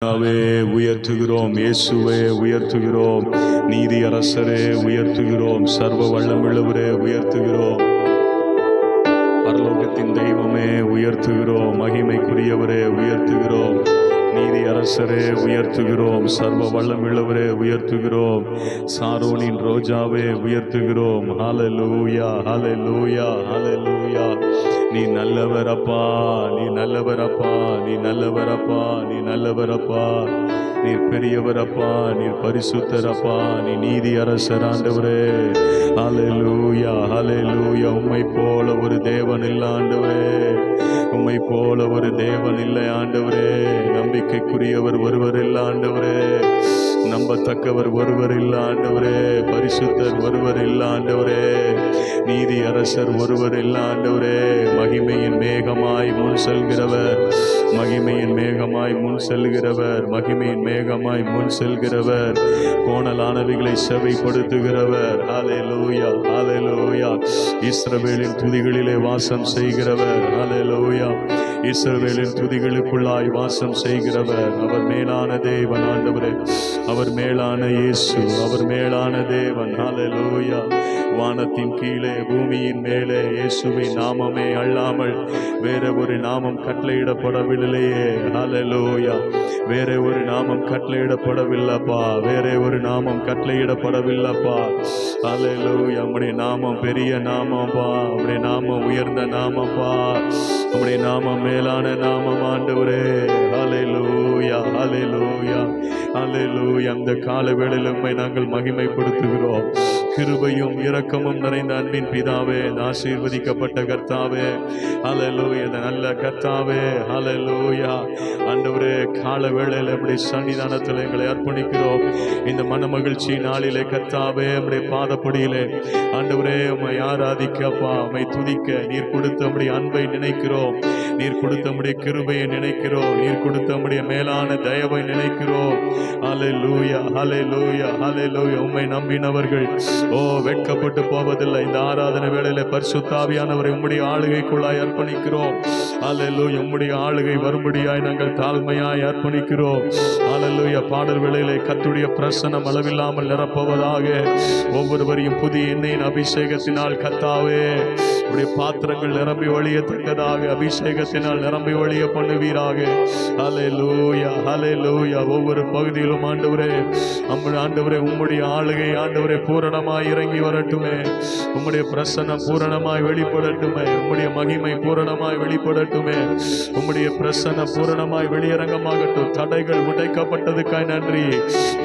உயர்த்துகிறோம். இயேசுவே உயர்த்துகிறோம். நீதி அரசரே உயர்த்துகிறோம். சர்வ வல்லமுள்ளவரே உயர்த்துகிறோம். பரலோகத்தின் தெய்வமே உயர்த்துகிறோம். மகிமைக்குரியவரே உயர்த்துகிறோம். நீதி அரசரே உயர்த்துகிறோம். சர்வ வல்லமுள்ளவரே உயர்த்துகிறோம். சாரோனின் ரோஜாவே உயர்த்துகிறோம். ஹல்லேலூயா, ஹல்லேலூயா, ஹல்லேலூயா. நீ நல்லவரப்பா, நீ நல்லவரப்பா, நீ நல்லவரப்பா, நீ நல்லவரப்பா. நீர் பெரியவரப்பா, நீர் பரிசுத்தரப்பா, நீ நீதி அரசர் ஆண்டவரே. ஹல்லேலூயா, ஹல்லேலூயா. உம்மை போல ஒரு தேவன் இல்லை ஆண்டவரே, உம்மை போல ஒரு தேவன் இல்லை ஆண்டவரே. நம்பிக்கைக்குரியவர் ஒருவர் இல்லை ஆண்டவரே, நம்பத்தக்கவர் ஒருவர் இல்லை ஆண்டவரே, பரிசுத்தர் ஒருவர் இல்லை ஆண்டவரே, நீதி அரசர் ஒருவர் இல்லை ஆண்டவரே. மகிமையின் மேகமாய் முன் செல்கிறவர், மகிமையின் மேகமாய் முன் செல்கிறவர், மகிமையின் மேகமாய் முன் செல்கிறவர், கோணலானவைகளை செவைப்படுத்துகிறவர். ஹல்லேலூயா, ஹல்லேலூயா. இஸ்ரவேலின் துதிகளிலே வாசம் செய்கிறவர். ஹல்லேலூயா. இஸ்ரவேலின் துதிகளுக்குள்ளாய் வாசம் செய்கிறவர். அவர் மேலான தேவன் ஆண்டவரே, அவர் மேலான இயேசு, அவர் மேலான தேவன். ஹல்லேலூயா. வானத்தின் கீழே பூமியின் மேலே இயேசுவின் நாமமே அல்லாமல் வேற ஒரு நாமம் கட்டளையிடப்படவில்லையே. ஹல்லேலூயா. வேற ஒரு நாமம் கட்டளையிடப்படவில்லப்பா, வேற ஒரு நாமம் கட்டளையிடப்படவில்லப்பா. ஹல்லேலூயா. உம்முடைய நாமம் பெரிய நாமப்பா, உம்முடைய நாமம் உயர்ந்த நாமப்பா, உம்முடைய நாமம் மேலான நாமம் ஆண்டவரே. ஹல்லேலூயா, ஹல்லேலூயா, ஹல்லேலூயா. அந்த கால வேளையில் உம்மை நாங்கள் மகிமைப்படுத்துகிறோம். கிருபையும் இரக்கமும் நிறைந்த அன்பின் பிதாவே, ஆசீர்வதிக்கப்பட்ட கர்த்தாவே, ஹல்லேலூயா, நல்ல கர்த்தாவே, ஹல்லேலூயா. ஆண்டவரே, கால வேளையில் நம்முடைய சன்னிதானத்தில் எங்களை அர்ப்பணிக்கிறோம். இந்த மன மகிழ்ச்சி நாளிலே கர்த்தாவே, நம்முடைய பாதப்படியிலே ஆண்டவரே உம்மை ஆராதிக்கப்பா, உம்மை துதிக்க நீர் கொடுத்த நம்முடைய அன்பை நினைக்கிறோம், நீர் கொடுத்த நம்முடைய கிருபையை நினைக்கிறோம், நீர் கொடுத்த நம்முடைய மேலான தயவை நினைக்கிறோம். ஹல்லேலூயா, ஹல்லேலூயா, ஹல்லேலூயா. உம்மை நம்பினவர்கள் வெட்கப்பட்டு போவதில்லை. இந்த ஆராதனை வேளையில பரிசுத்த ஆவியானவரை உம்முடைய ஆளுகைக்குள்ளாய் அர்ப்பணிக்கிறோம். ஹல்லேலூயா. உம்முடைய ஆளுகை வரும்படியாய் நாங்கள் தாழ்மையாய் அர்ப்பணிக்கிறோம். ஹல்லேலூயா. பாடல் வேளையிலே கர்த்தருடைய பிரசன்னம் அளவில்லாமல் நிரப்புவதாக. ஒவ்வொருவரையும் புதிய எண்ணெயின் அபிஷேகத்தினால் கர்த்தாவே உடைய பாத்திரங்கள் நிரம்பி ஒழியத்தக்கதாக அபிஷேகத்தினால் நிரம்பி ஒழிய பண்ணுவீராக. ஹல்லேலூயா, ஹல்லேலூயா. ஒவ்வொரு பகுதியிலும் ஆண்டவரே, ஆண்டவரே உம்முடைய ஆளுகை ஆண்டவரே பூரணமாய் இறங்கி வரட்டுமே, உம்முடைய பிரசன்னம் பூரணமாய் வெளிப்படட்டுமே, உம்முடைய மகிமை பூரணமாய் வெளிப்படட்டுமே, உம்முடைய பிரசன்னம் பூரணமாய் வெளியரங்கமாகட்டும். தடைகள் உடைக்கப்பட்டதுக்காய் நன்றி,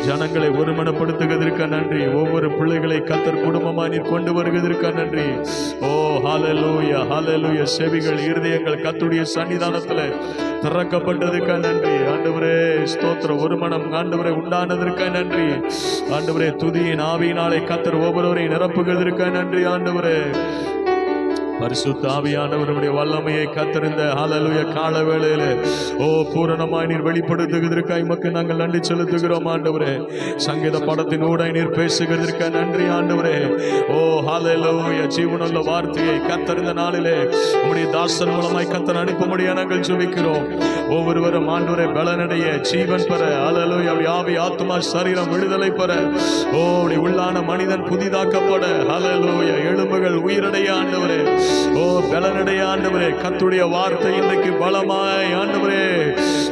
ஜனங்களை ஒருமனப்படுத்துவதற்கு நன்றி, ஒவ்வொரு பிள்ளைகளை கர்த்தர் குடும்பமாய் நீர் கொண்டு வருவதற்கு நன்றி. ஓ ஹல்லேலூயா, ஹல்லேலூயா. செவிகள் இருதயங்கள் கர்த்தருடைய சன்னிதானத்தில் திறக்கப்பட்டதுக்காக நன்றி ஆண்டவரே. ஸ்தோத்திரம். ஒரு மனம் ஆண்டவரே உண்டானதற்காக நன்றி ஆண்டவரே. துதியின் ஆவியினாலே கர்த்தர் ஒவ்வொருவரையும் நிரப்புகிறதற்காக நன்றி ஆண்டவரே. பரிசுத்த ஆவியானவருடைய வல்லமையை கத்தறிந்த ஹல்லேலூயா கால வேளையிலே பூரணமாய் நீர் வெளிப்படுத்துகிறதற்காக உமக்கு நாங்கள் நன்றி செலுத்துகிறோம் ஆண்டவரே. சங்கீத படத்தின் ஊடாய் நீர் பேசுகிறதற்காக நன்றி ஆண்டவரே. ஹல்லேலூயா. ஜீவனுள்ள வார்த்தையை கத்தறிந்த நாளிலே உம்முடைய தாசன் மூலமாய் கத்தர் அனுப்பும்படியா நாங்கள் ஜெபிக்கிறோம். ஒவ்வொருவரும் ஆண்டவரே பலனடைய ஜீவன் பெற, ஹல்லேலூயா, ஆவி ஆத்மா சரீரம் விடுதலை பெற, உள்ளான மனிதன் புதிதாக்கப்பட, ஹல்லேலூயா, எலும்புகள் உயிரடைய ஆண்டவரே, பலனடைய ஆண்டவரே. கர்த்தருடைய வார்த்தை இன்றைக்கு பலமாய் ஆண்டவரே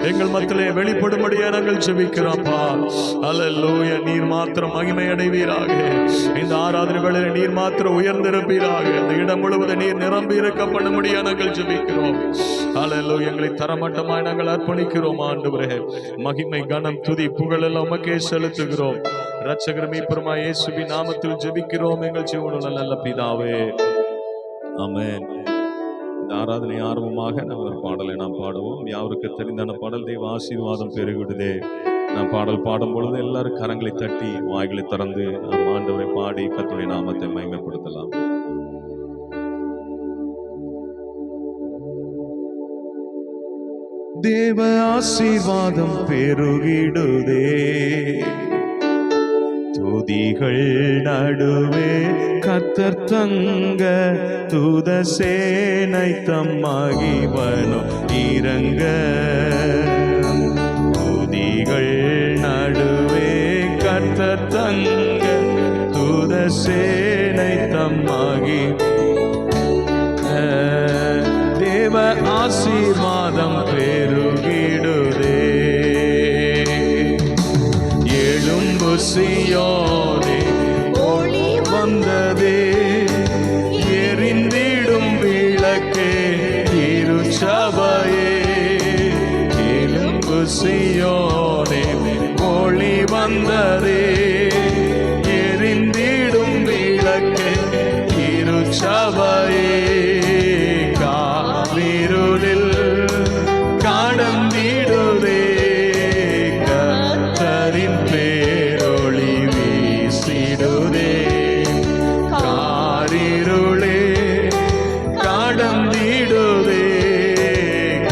எங்கள் மத்தியிலே வெளிப்படும்படியா நாங்கள் ஜெபிக்கிறோம்ப்பா. ஹல்லேலூயா. நீர் மாத்திரம் மகிமை அடைவீராக. இந்த ஆராதனை வேளையிலே நீர் மாத்திரம் உயர்ந்திருப்பீராக. இந்த இடம் முழுவதும் நீர் நிரம்பி இருக்க பண்ணும்படியா நாங்கள் ஜெபிக்கிறோம். ஹல்லேலூயா. எங்களை தரமட்டமாய் நாங்கள் அர்ப்பணிக்கிறோம் ஆண்டவரே. மகிமை கனம் துதி புகழ் எல்லாம் உமக்கே செலுத்துகிறோம். இரட்சகர் மீட்பருமாய் இயேசுவின் நாமத்தில் ஜெபிக்கிறோம் எங்கள் ஜீவனுள்ள நல்ல பிதாவே, ஆமென். இந்த ஆராதனை ஆர்வமாக நம்ம ஒரு பாடலை நாம் பாடுவோம். யாருக்கு தெரிந்தான பாடல் தெய்வ ஆசீர்வாதம் பெருகிடுதே. நாம் பாடல் பாடும் பொழுது எல்லாரும் கரங்களை தட்டி வாய்களை திறந்து நாம் ஆண்டவரை பாடி கர்த்தருடைய நாமத்தை மகிமைப்படுத்தலாம். தேவ ஆசீர்வாதம் பெருகிடுதே, துதிகள் நடுவே கர்த்தர் தங்க, தூத சேனை தம் மகிமையிலும் இறங்க, துதி சீயோனே ஒளி வந்ததே, எரிந்திடும் விளக்கே திருச்சபையே. எலும்பு சீயோனே ஒளி வந்ததே, எரிந்திடும் விளக்கே திருச்சபையே. காரிருளில் கடந்திடுதே, கர்த்தரின் பேரொளி வீசிடுதே. காரிருளே கடந்திடுதே,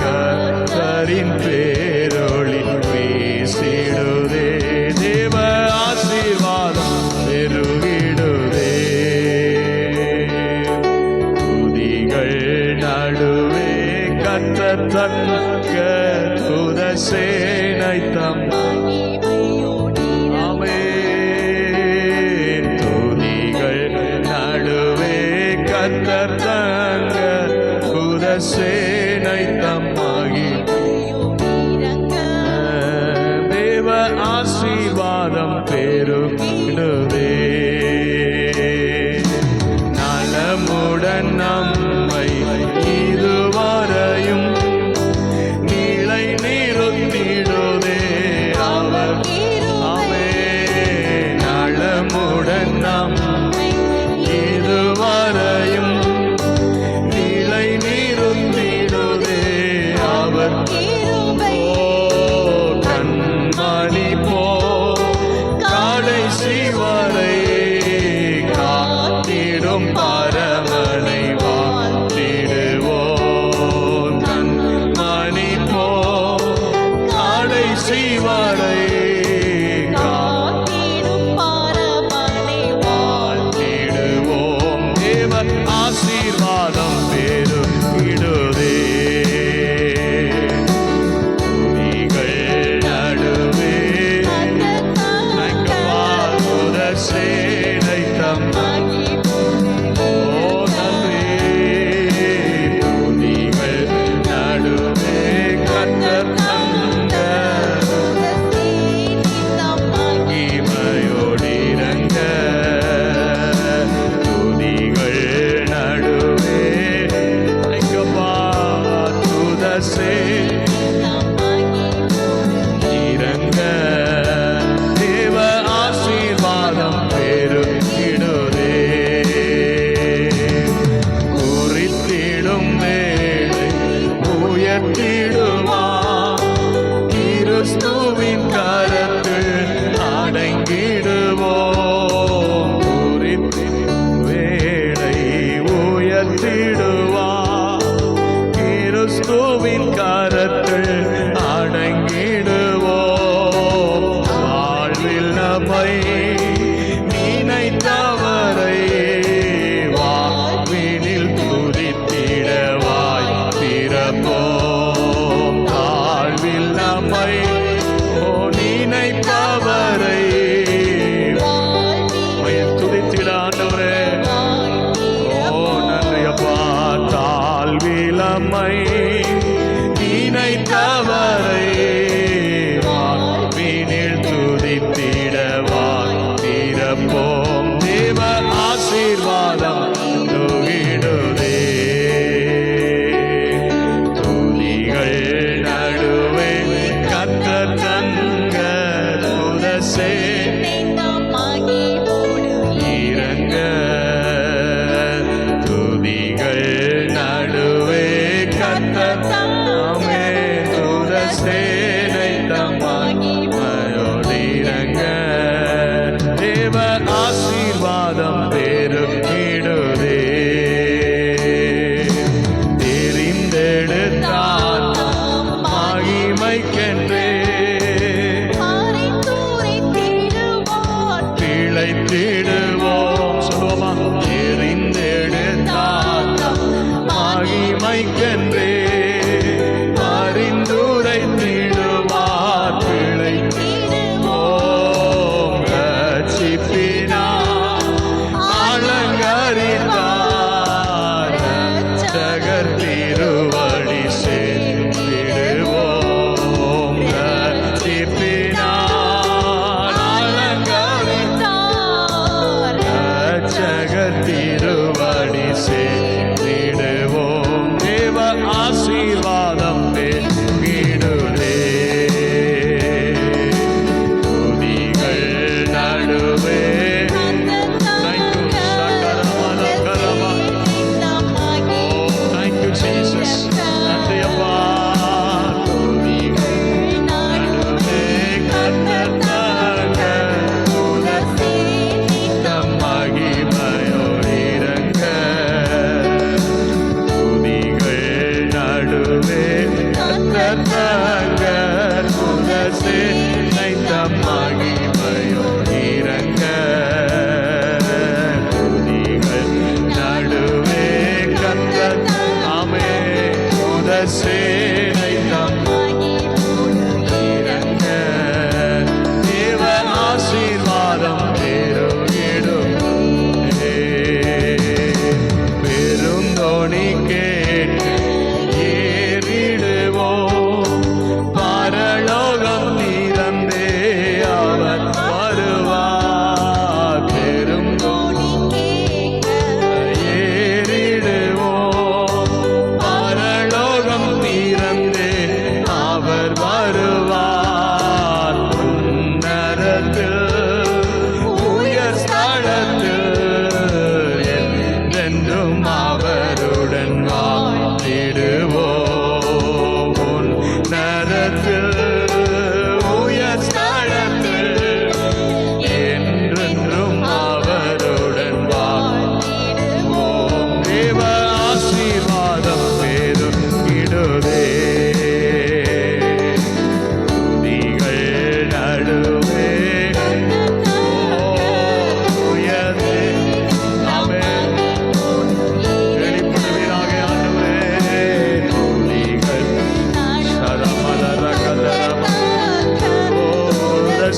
கர்த்தரின் பேரொளி வீசிடுதே. தேவ ஆசீர்வாதம் பெருகிடுதே. துதிகள் நடுவே கர்த்தர் தக்க தூத சேனை தம் ஆமென். துதிகள் நடுவே கர்த்தர் தக்க தூத சேனை தம்மாகி தேவ ஆசீர்வாதம் பெருகிடுதே. நலமுடன் நம்மை இதுவரையும் நீளை நிறுத்திடுதே அவர். ஆமென். நலமுடன் நம்மை இதுவரையும் நீளை நிறுத்திடுதே அவர். கண்மணி போ கடைசி வரை காத்திடும் பரமனை வாழ்த்திடுவோம். கண்மணி போ கடைசி வரை வாழ்த்திடுவோம். தேவ ஆசீர்வாதம் பெருகிடுதே. துதிகள் நடுவே தூத சேனை தம் ஓ நன்றி. துதிகள் நடுவே கர்த்தர் தந்த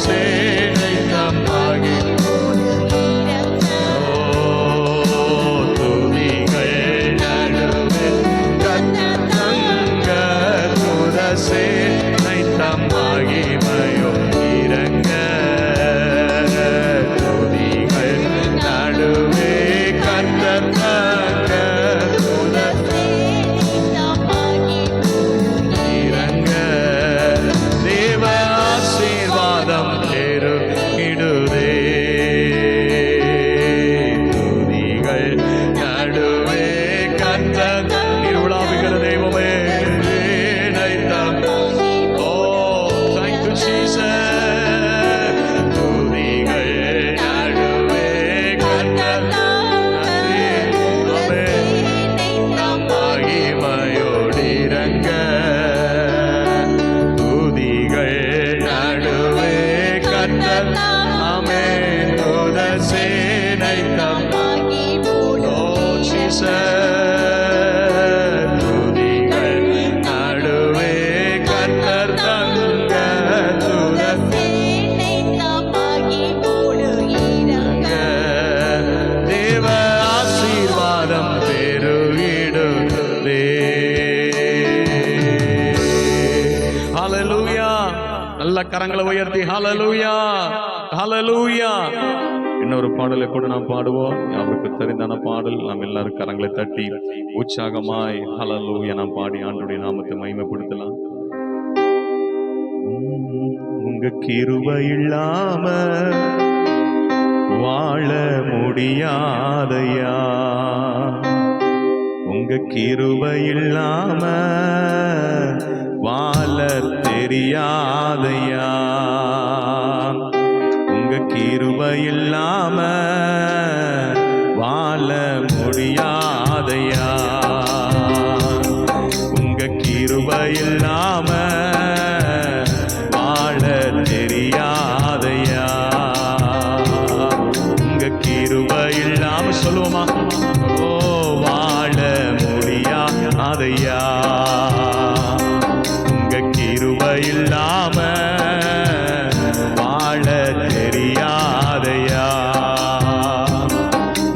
சேனை தம்மாகி துதிகள் நடுவே கர்த்தர் தங்க தூத சேனை தம்மாகிமையோ இறங்க துதிகள் நடுவே கர்த்தர் தங்க தூத இறங்க தேவ ஆசீர்வாதம் பெருகிடுதே துதிகள் நடுவே கர்த்தர் இருளாவுகிற தெய்வமே ஓ thank you Jesus துதிகள் நடுவே கர்த்தர் நன்றி மகிமையோடு இறங்க துதிகள் நடுவே கர்த்தர் ஆமென் தூத சேனை தம் ஓ ஜீசஸ் துதிகள் நடுவே கர்த்தர் தங்க தூத தேவ ஆசீர்வாதம் பெருகிடுதே ஹalleluya நல்ல கரங்களை உயர்த்தி ஹalleluya ஹalleluya இன்னொரு பாடலை கூட நாம் பாடுவோம் அவருக்கு தெரிந்தான பாடல் நாம் எல்லாரும் கரங்களை தட்டி உற்சாகமாய் ஹalleluya நாம் பாடி ஆண்டவருடைய நாமத்தை மகிமைப்படுத்தலாம் உங்க கிருபை இல்லாம வாழ முடியாதையா உங்க கிருபை இல்லாம வாழ தெரியாதையா உங்க கிருபை இல்லாம வாழ முடியாதையா உங்க கிருபை இல்லாம வாழ தெரியாதையா உங்க கிருபை இல்லாம சொல்லுவோமா ஓ வாழ முடியாதையா உங்க கிருபை இல்லாம வாழ தெரியாதையா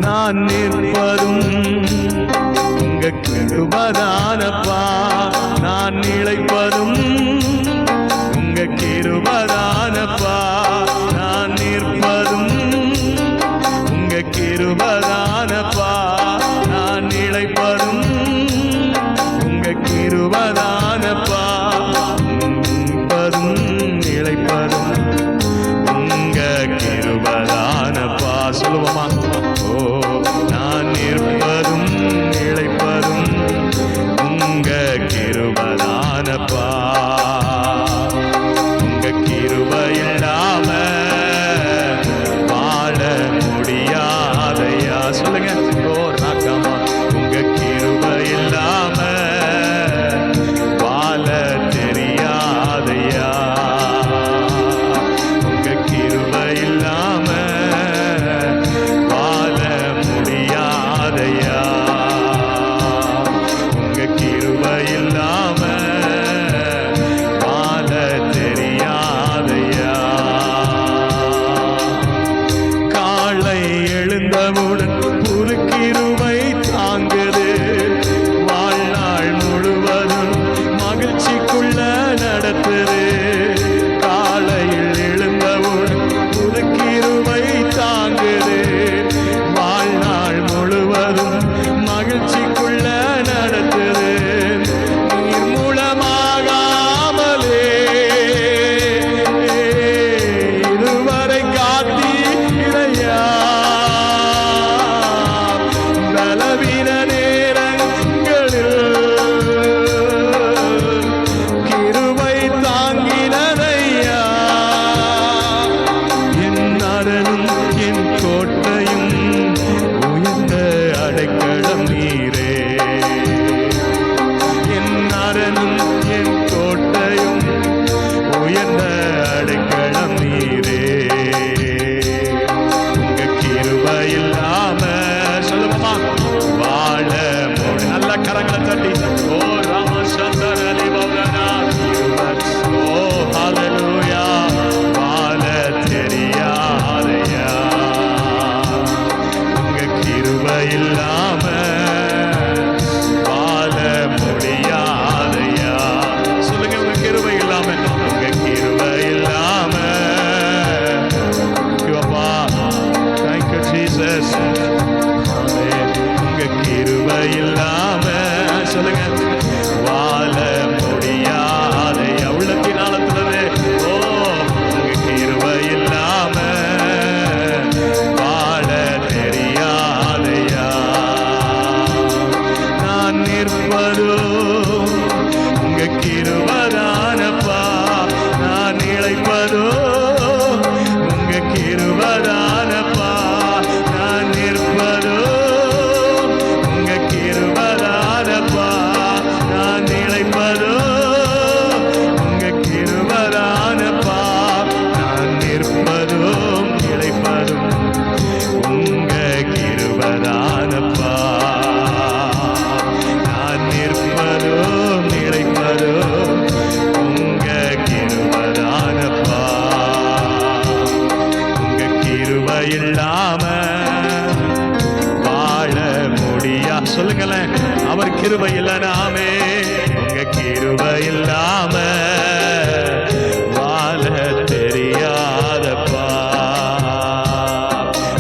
நான் நிற்பதும் உங்க கிருபைதானப்பா நான் நிலைப்பதும் உங்க கிருபைதானப்பா நான் நிற்பதும் உங்க கிருபைதானப்பா நான் நிலைப்பதும் உங்க கிருபைதானப்பா நிற்பதும் நிலைப்பதும் உங்க கிருபைதானப்பா சொல்லுவோமா ஓ நான் நிற்பதும் நிலைப்பதும் உங்க கிருபைதானப்பா உங்க கிருபை இல்லாம வாழ முடியாதையா சொல்லுங்க ஓ ராக்கமா உங்க கிருபை இல்லாம வாழ தெரியாதையா உங்க கிருபை இல்லாம வாழ முடியாதையா உங்க கிருபை இல்லாம வாழ தெரியாதையா காலை எழுந்தவுடன் புது கிருபை தாங்குது வாழ்நாள் முழுவதும் மகிழ்ச்சிக்குள்ள நடத்துது காலையில் எழுந்தவுடன் புது கிருபை தாங்குது வாழ்நாள் முழுவதும் மகிழ்ச்சிக்குள்ள நடத்துது நீர் மூலமாகாமலே இதுவரை காத்தீரையா பலவீன நேரங்களில் கிருபை தாங்கினதையா என் அரணும் என் கோட்டையும் உயர்ந்த அடைக்கலம் நீரே என் அரணும் என் கோட்டையும் உயர்ந்த அடைக்கலம் நீரே உங்க கிருபை இல்லாம சொல்லுமா வாழ நல்ல கரங்களை தட்டி ஓ ராமச்சந்திர ஓ ஹalleluya வாழ கிருபை இல்லனாமே, உங்க கிருபை இல்லாம வாழ தெரியாதப்பா.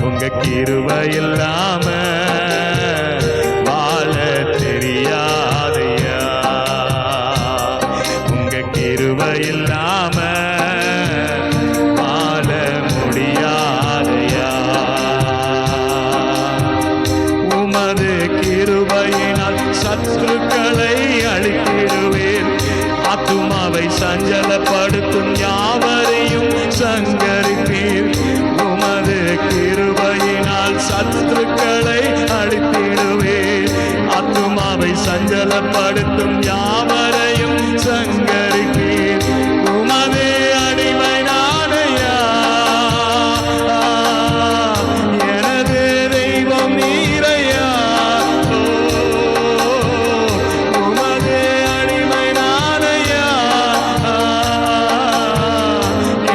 உங்க கிருபை இல்லாம வாழ தெரியாதையா. உங்க கிருபை இல்லாம வாழ முடியாதையா. உமது கிருபையினால் சத்துருக்களை அழித்திடுவேன். ஆத்துமாவை சஞ்சலப்படுத்தும் யாவரையும் சங்கரிப்பீர். உமது கிருபையினால் சத்துருக்களை அழித்திடுவேன். ஆத்துமாவை சஞ்சலப்படுத்தும் யாவரையும் சங்கரிப்பீர். உமதே அடிமை நானையா, எனது தெய்வம் நீரையா. உமதே அடிமை நானையா,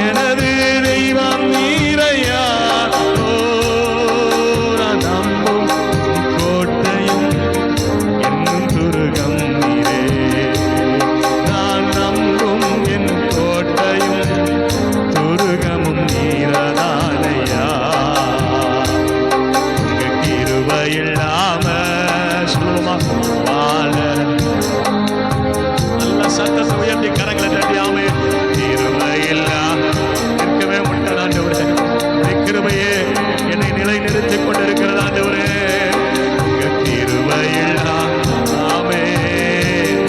எனது தெய்வம் நீரையா. நான் நம்பும் கோட்டையும் என்னும் துருகம் நீரே. நான் நம்பும் என் கோட்டையும் துருகமும் நீரதானையா. உங்க கிருபை இல்லாம சொல்லுமா வாழ. நல்ல சத்தத்தை உயர்த்தி கரங்களை தட்டியாமே. கிருபை இல்லாம இருக்கவே முடியாது ஆண்டவரே. கிருபையே என்னை நிலை நிறுத்திக் கொண்டிருக்கிறது ஆண்டவரே. உங்க கிருபை இல்லாமே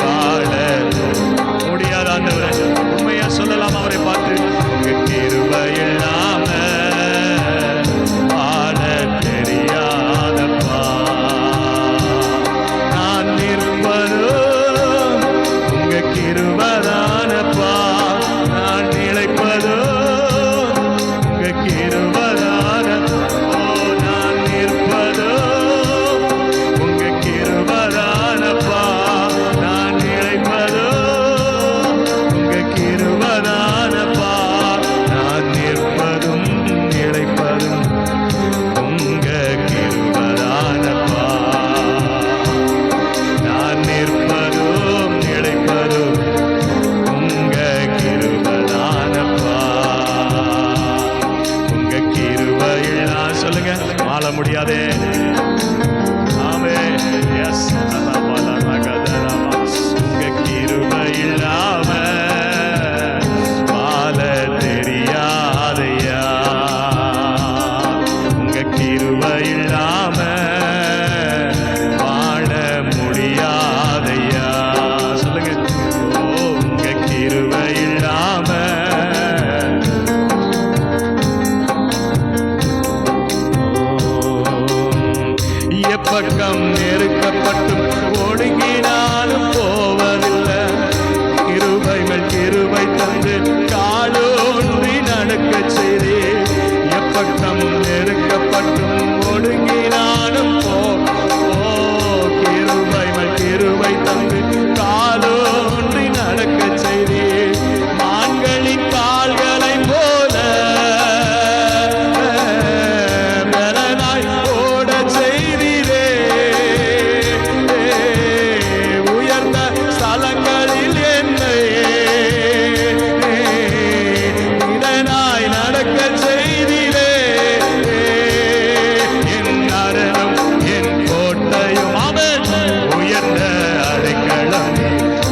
வாழ முடியாது ஆண்டவரே. உண்மையா சொல்லலாம் அவரை பார்த்து. உங்க கிருபை இல்லாம வாழ தெரியாதப்பா. நான் நிற்பதோ உங்க கிருபைதானப்பா. நான் நிலைப்பதோ உங்க கிருபைதான. நான் நிற்பதோ உங்க கிருபைதானப்பா. நான் நிலைப்பதோ உங்க கிருபைதானப்பா. நான் நிற்பதும் நிலைப்பதும் உங்க கிருபைதானப்பா. நான் நிற்பதும் நிலைப்பதும் உங்க கிருபைதானப்பா. உங்க கிருபையில்லா சொல்லுங்க வாழ முடியாதே. ஆமே எஸ். உங்க கிருபை இல்லாம வாழ தெரியாதையா. உங்க கிருபை இல்லாம வாழ முடியாதையா. சொல்லுங்க ஓ உங்க கிருபை இல்லாம எப்பக்கம் நெருக்கப்பட்டும் ஒடுங்கினாலும் போவதில்லை. கிருபை மேல் கிருபை தந்து காலூன்றி நடக்க செய்தே. எப்பக்கம் நெருக்கப்பட்டும் ஒடுங்கினாலும் கிருபை மேல் கிருபை தந்து காலூன்றி நடக்க செய்தே. மான்களின் கால்களை போல பலனாய் ஓட செய்தீரே. உயர்ந்த ஸ்தலங்களில் என்னை இதனாய் நடக்க செய்தீரே. என் அரணம் என் கோட்டையும் அவன் உயர்ந்த அடைக்கலம்.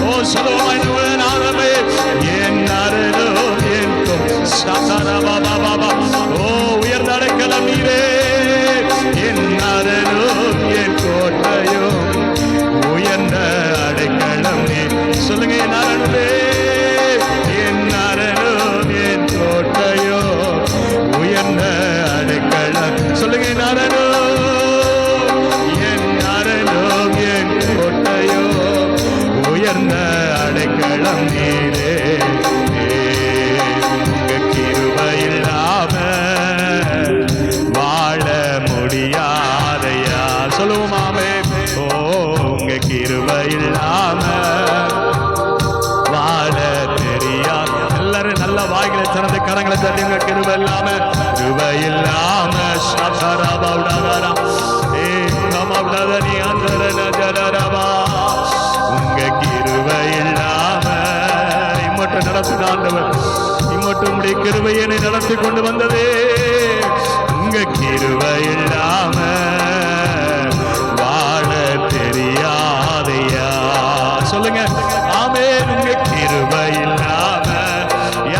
ஓ சொல்லுவாய் நாதமே. என் அரணம் என் ஓ உயர்ந்த அடைக்கலம் நீரே. என் அரணம் என் கோட்டையும் உயர்ந்த அடைக்கலம் நீ. சொல்லுங்க என் அரணமே. என் அரணம் என் கோட்டையோ உயர்ந்த அடைக்கலம். சொல்லுங்க என் அரணம். என் அரணம் என் கோட்டையோ உயர்ந்த அடைக்கலம் நீரே. உங்க கிருபை இல்லாம வாழ முடியாதையா. சொல்லுவோமாமே. ஓ உங்க கிருபை இல்லாம வாழ தெரியாது. எல்லாரும் நல்ல வாய்களை திறந்து கரங்களை தட்டி உங்க கிருபை இல்லாம கிருபை இல்லாம சதரபா ஏ நம நீ அந்த நடத்தின ஆண்டவர். இம்மட்டும் உம்முடைய கிருபை என்னை நடத்தி கொண்டு வந்ததே. உங்க கிருபை இல்லாம வாழ தெரியாதையா. சொல்லுங்க ஆமென். உங்க கிருபை இல்லாம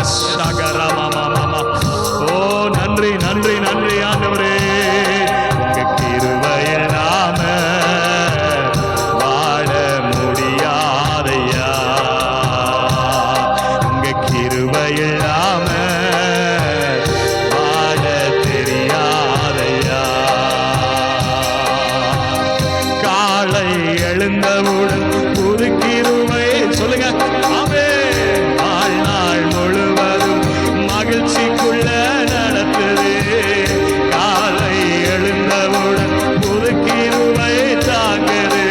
எஸ் சகரமாமா. ஓ நன்றி நன்றி நன்றி ஆண்டவரே. உங்க கிருபை இல்லாம வாழ முடியாதையா. உங்க கிருபை இல்லாம வாழ தெரியாதையா. காலை எழுந்தவுடன் புது கிருபை. சொல்லுங்க ஆமென். வாழ்நாள் முழுவதும் மகிழ்ச்சிக்குள்ள நடத்துது. காலை எழுந்தவுடன் புது கிருபை தாங்குது.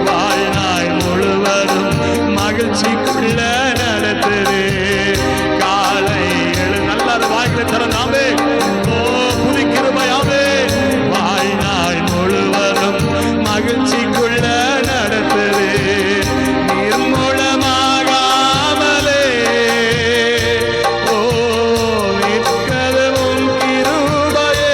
வாழ்நாள் முழுவதும் மகிழ்ச்சிக்குள்ள நடத்துது. காலை நல்ல வாய்களை தரலாமே. ஓ புது கிருபையாமே. வாழ்நாள் முழுவதும் மகிழ்ச்சிக்குள்ள நடத்துது. நிர்மூலமாகாமலே ஓ நிற்கதும் கிருபையே.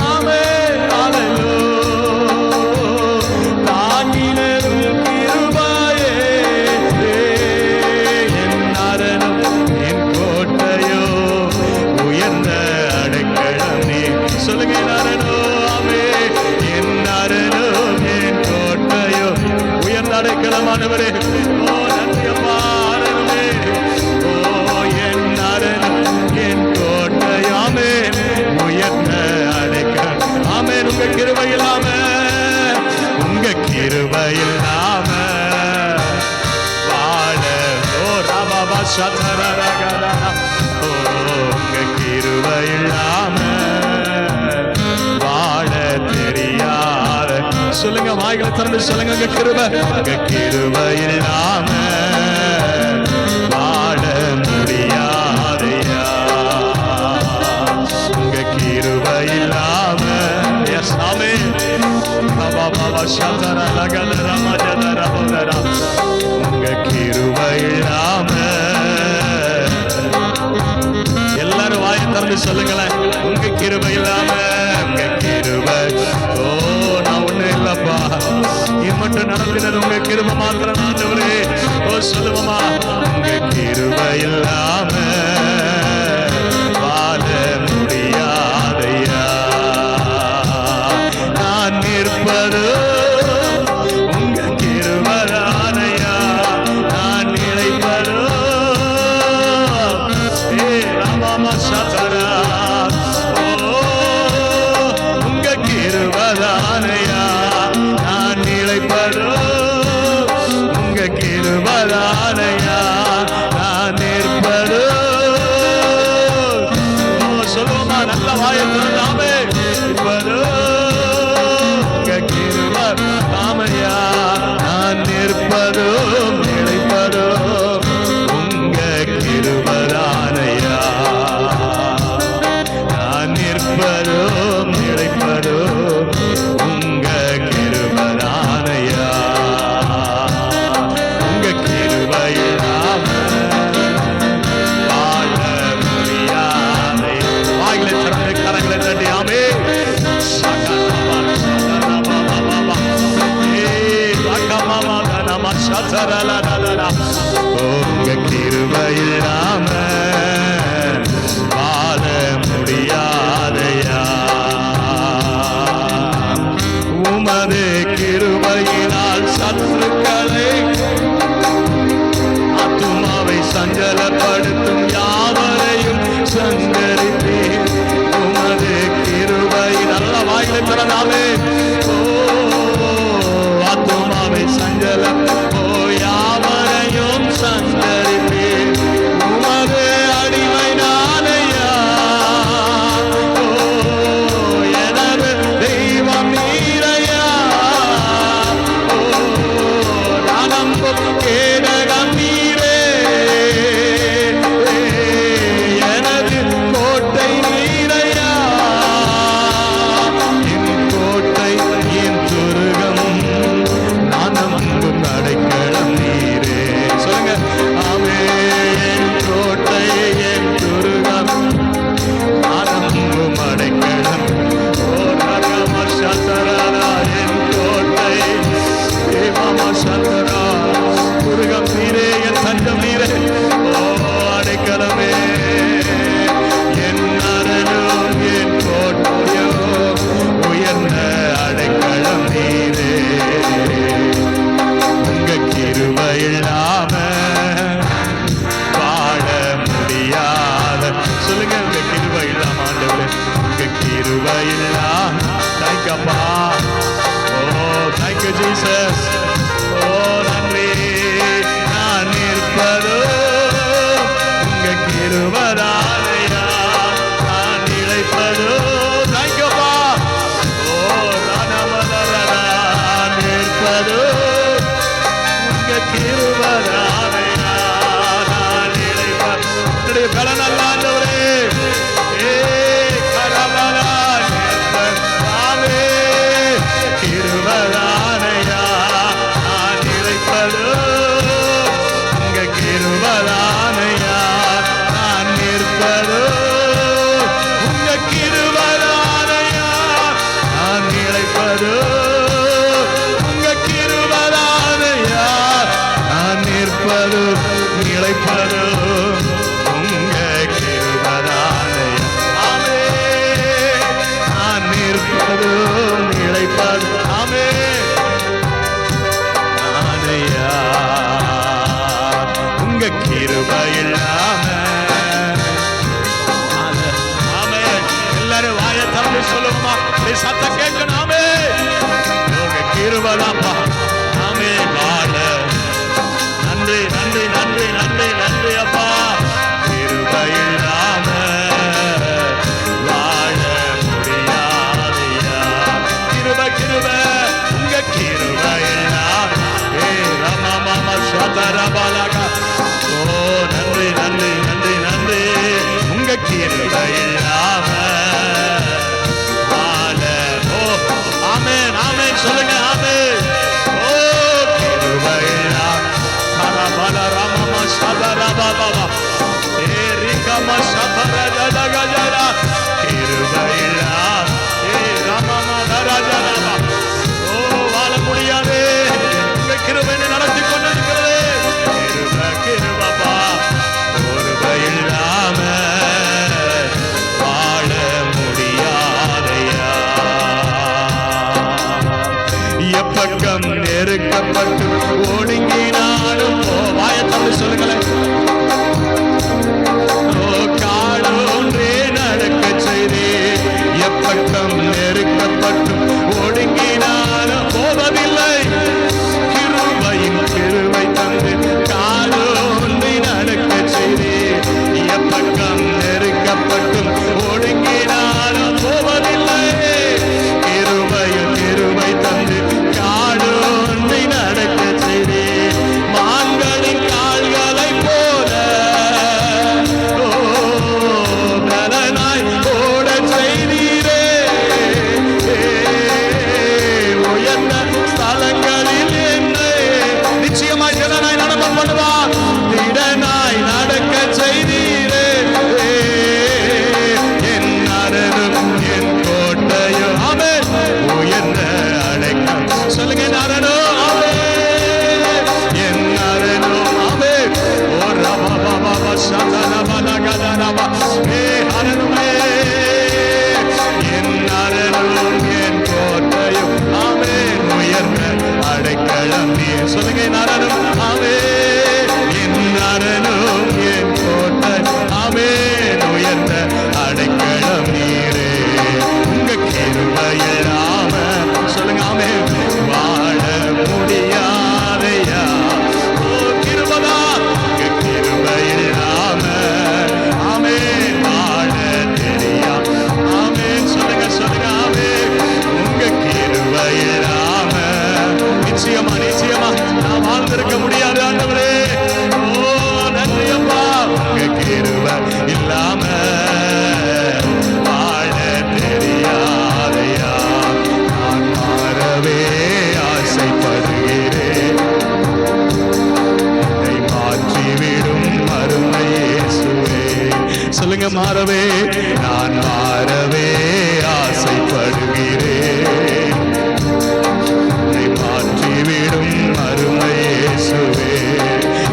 ஆமென் ஹல்லேலூயா. தாங்கினதும் கிருபையே. என் அரணும் என் கோட்டையோ உயர்ந்த அடைக்கலம் நீ. சொல்லுங்க என் அரணோ. ஆமென். என் அரணோ என் கோட்டையோ உயர்ந்த அடைக்கலமானவரே. ஓ நன்றி அப்பா. அரணுமே. ஓ என் அரணம் என் கோட்டையோ. ஆமென். உயர்ந்த அடைக்கலம். ஆமென். உங்க கிருபை இல்லாம உங்க கிருபை இல்லாம வாழ ஓ ராபாபா சதரரகரா. ஓ உங்க கிருபை இல்லாம வாழ தெரியாத. சொல்லுங்க வாய்களை திறந்து சொல்லுங்க உங்க கிருபை. உங்க கிருபை இல்லாம வாழ முடியாதையா. உங்க கிருபை இல்லாம எஸ் ஆமென். பாபா சதரரகரா மஜதரபதரா. உங்க கிருபை இல்லாம எல்லாரும் வாயை திறந்து சொல்லுங்களேன். உங்க கிருபை இல்லாம உங்க கிருபை. ஓ நான் ஒண்ணு இல்லப்பா. இது மட்டும் நடத்தினது உங்க கிருபை மாத்திரம் ஆண்டவரே. ஓ சொல்லுவமா. உங்க கிருபை இல்லாம வாழ முடியாதையா. நான் நிற்பது உங்க கிருபைதானையா. நான் நிலைப்பதோ ராமாமா சதரா. ஓ உங்க கிருபைதானையா. நான் நிலைப்பதோ உங்க கிருபைதானையா. நான் நிற்பதோ. ஓ சொல்லுமா நல்ல வாயை திறந்தாமே. நிற்பதோ உங்க கிருபைதானையா. நான் நிற்பதோ நிலைப்பதோ உங்க கிருபைதானையா. நான் நிற்பதோ நிலைப்பதோ உங்க கிருபைதானையா. உங்க கிருபை இல்லாம வாழ முடியாதை. வாய்களை திறந்து கரங்களை தட்டி ஆமென். உங்க கிருபை இல்லாம வாழ முடியாதையா. உமது கிருபையினால் சத்துருக்களை ஆத்துமாவை சஞ்சலப்படுத்தும் யாவரையும் சங்கரித்தீர். உமது கிருபை நல்ல வாய்களை திறனாலே. ஓ ஆத்துமாவை சஞ்சலம் ஓ யாவரையும் சங்கரித்தீர். உமது நிற்பதும் நிலைப்பதும் உங்க கிருபைதானையா. ஆமே, நான் நிற்பதும் நிலைப்பதும் ஆமே நானையா உங்க கிருபை இல்லாம. ஆமே, எல்லாரும் வாயை திறந்து சொல்லுமா, சத்தம் கேட்கணும். ஆமே, உங்க கிருபைதான்ப்பா. ஆமே, வாழ நன்றி நன்றி நன்றி நன்றி நன்றி அப்பா. கிருபை இல்லாம வாழ முடியாதையா. கிருபை கிருபை உங்க கிருபை எல்லாம் ரமமம சதரபலகா. ஓ நன்றி நன்றி நன்றி நன்றி. உங்க கிருபை இல்லாம வாழ. ஓ ஆமென் ஆமென் சொல்லுங்க. ஆமென். ஓ கிருபை இல்லாம சரபல ரமம சதரபலகா ஏரிகம சதரஜலகஜலா. கிருபை இல்லாம ரமம தரஜலா. ஓ வாழ முடியாது. உங்க கிருபை நடத்தி கொண்டிருக்கிறது. கிருபை கிருபப்பா. கிருபை இல்லாம வாழ முடியாதையா. எப்பக்கம் நெருக்கப்பட்டு ஒடுங்கினாலும் வாயத்தோடு சொல்லுங்களேன். காலொன்றே நடக்க செய்தே. எப்பக்கம் நெருக்கப்பட்டு ஒடுங்கினாலும் போவதில்லை. கிருபையின் கிருபை தந்து காலொன்றே நடக்க செய்தே. எப்பக்கம் நெருக்கப்பட்டும் ஒடுங்கினாலும் போவதில்லை. கிருபையின் கிருபை தந்து காலொன்றே நடக்க செய்தே. மான்களின் கால்களை போல பலனாய் ஓட செய்தீரே. உயர்ந்த ஸ்தலங்களில் என்னை நிச்சயமாய் திடனாய் நடக்க பண்ணுவார். திடனாய் நடக்க செய்தீரே. என் அரணும் என் கோட்டையோ. ஆமென். உயர்ந்த அடைக்கம் சொல்லுங்க. என் அரணும். ஆமென். என் அரணும். ஆமென். ஓ ரபபபப சதரபலகதரப. ஏ அரணுமே. என் அரணும் என் கோட்டையும். ஆமென். உயர்ந்த அடைக்கலம் நீ சொல்லுங்க. என் அரணும். ஆமென். என் அரணும் என் கோட்டை. ஆமென். உயர்ந்த அடைக்கலம் நீரே. உங்க கிருபை இல்லாம சொல்லுங்க. ஆமென். வாழ முடியாதையா. ஓ கிருபைதா. உங்க கிருபை இல்லாம ஆமென் வாழ தெரியா. ஆமென் சொல்லுங்க சொல்லுங்க. ஆமென். உங்க கிருபை இல்லாம நிச்சயமா நிச்சயமா நான் வாழ்ந்திருக்க முடியாது ஆண்டவரே. ஓ நன்றி அப்பா. உங்க கிருபை இல்லாம வாழ தெரியாதையா. நான் மாறவே ஆசைப்படுகிறேன். என்னை மாற்றிவிடும் அருமை இயேசுவே. சொல்லுங்க. மாறவே நான் மாறவே ஆசைப்படுகிறேன். என்னை மாற்றிவிடும் அருமை இயேசுவே.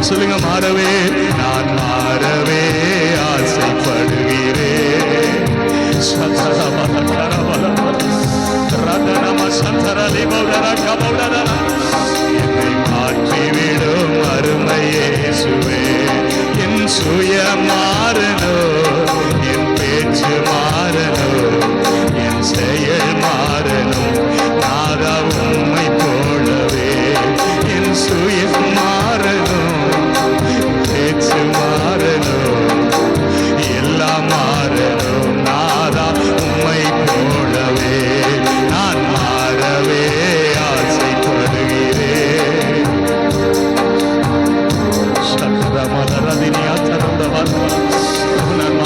சொல்லுங்க. மாறவே நான் மாறவே ஆசைப்படுகிறேன். என்னை மாற்றிவிடும் அருமை இயேசுவே. என் சுய மாறணும், என் பேச்சு மாறணும், என் செயல் மாறணும். நாதா உம்மை போலவே என் சுயம் மாறணும், பேச்சு மாறணும், எல்லாம் மாறணும். நாதா உம்மை போலவே நான் மாறவே ஆசைப்படுகிறேன். சக்கரமலரதினியா தருந்தவர் நான்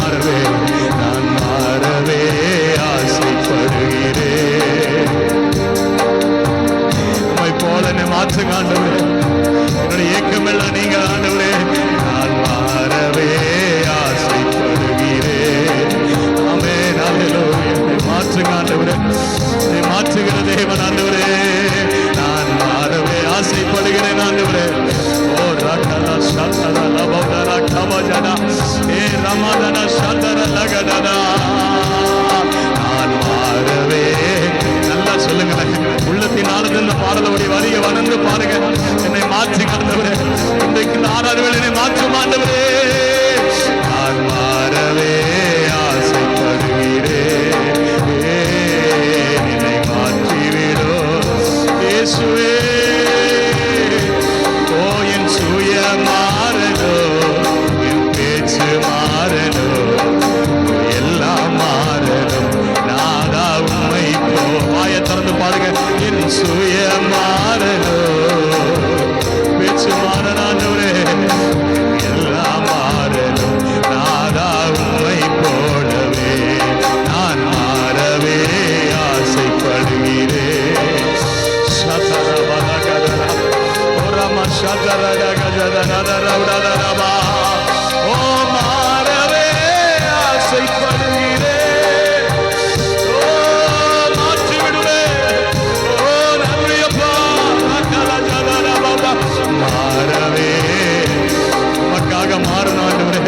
மாற்றும் ஆண்டவரே. நான் மாறவே ஆசைப்படுகிறேன். என்னை மாற்றிவிடும் இயேசுவே. ஓ என் சுய மாறணும், என் பேச்சு மாறணும், எல்லாம் மாறணும். நாதா உம்மை போ. வாயை திறந்து பாருங்க. என் சுய மாறணும், பேச்சு மாறனாண்டவரே, எல்லாம் மாறணும். நாதா உம்மை போலவே நான் மாறவே ஆசைப்படுகிறேன். ஓ மாறவே ஆசைப்படுகிறேன். ஓ மாற்றி விடுவேன். ஓ நன்றியப்பா. மாறவே உமக்காக மாறணும் ஆண்டவரே.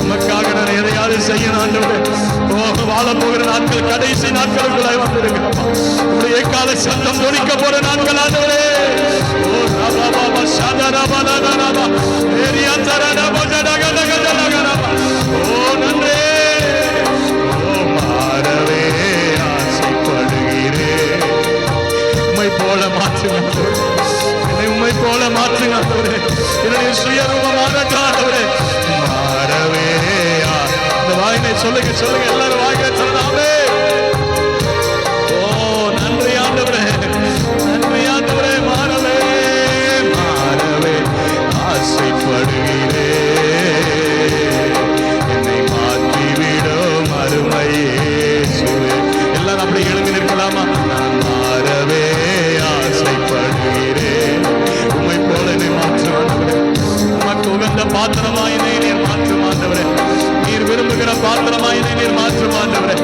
உமக்காக நான் எதையாவது செய்யணும் ஆண்டவரே. ஓ வாழ போகிற நாட்கள் கடைசி நாட்களுக்குள்ளாய் வந்திருக்கிறப்பா. உடைய கால சத்தம் துணிக்க போற நாட்கள் ஆண்டவரே. ஓ ரபா பாபா சதரா பலதரபா ஏரியா தரடபா ஜடகடகடகடபா. ஓ நன்றே. ஓ மாறவே ஆசைப்படுகிறேன். உம்மை போல மாற்றுங்க ஆண்டவரே. என்னை உம்மை போல மாற்றுங்க ஆண்டவரே. என்னுடைய சுயரூபமாகட்டும் ஆண்டவரே. மாறவே இந்த வாயினை சொல்லுங்க சொல்லுங்க எல்லாரும் வாயினை சொல்லலாமே. ஓ நன்றி ஆண்டவரே, நன்றி ஆண்டவரே. மாறவே மாறவே ஆசைப்படுகிறேன். என்னை மாற்றிவிடும் அருமை இயேசுவே. எல்லாரும் அப்படி எழுந்து நிற்கலாமா? நான் மாறவே ஆசைப்படுகிறேன். உம்மை போல என்னை மாற்றும் ஆண்டவரே. உமக்கு உகந்த பாத்திரமாயினை நீர் மாற்றும் ஆண்டவரே. நீர் விரும்புகிற பாத்திரமாயினை நீர் மாற்றும் ஆண்டவரே.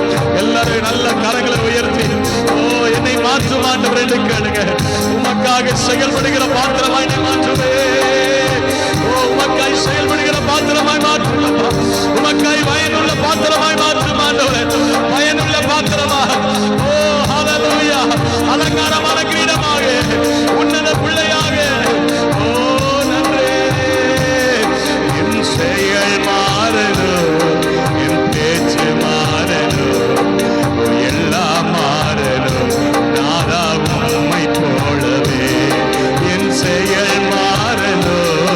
எல்லாரும் நல்ல கரங்களை உயர்த்தி ஓ என்னை மாற்றும் ஆண்டவரே என்று கேளுங்க. உமக்காக செயல்படுகிற பாத்திரமாய் என்னை மாற்றுவே. ஓ உமக்காய் செயல்படுகிற பாத்திரமாய் மாற்றும். உமக்காய் பயனுள்ள பாத்திரமாய் மாற்றும் ஆண்டவரே. பயனுள்ள பாத்திரமா. ஓ ஹல்லேலூயா. அலங்காரமான கிரீடமாக, உன்னத பிள்ளையாக. ஓ நன்றி. என் செயல் மாறணும், என் பேச்சு மாறணும், எல்லாம் மாறணும். நாதா உம்மை போலவே என் செயல் மாறணும்.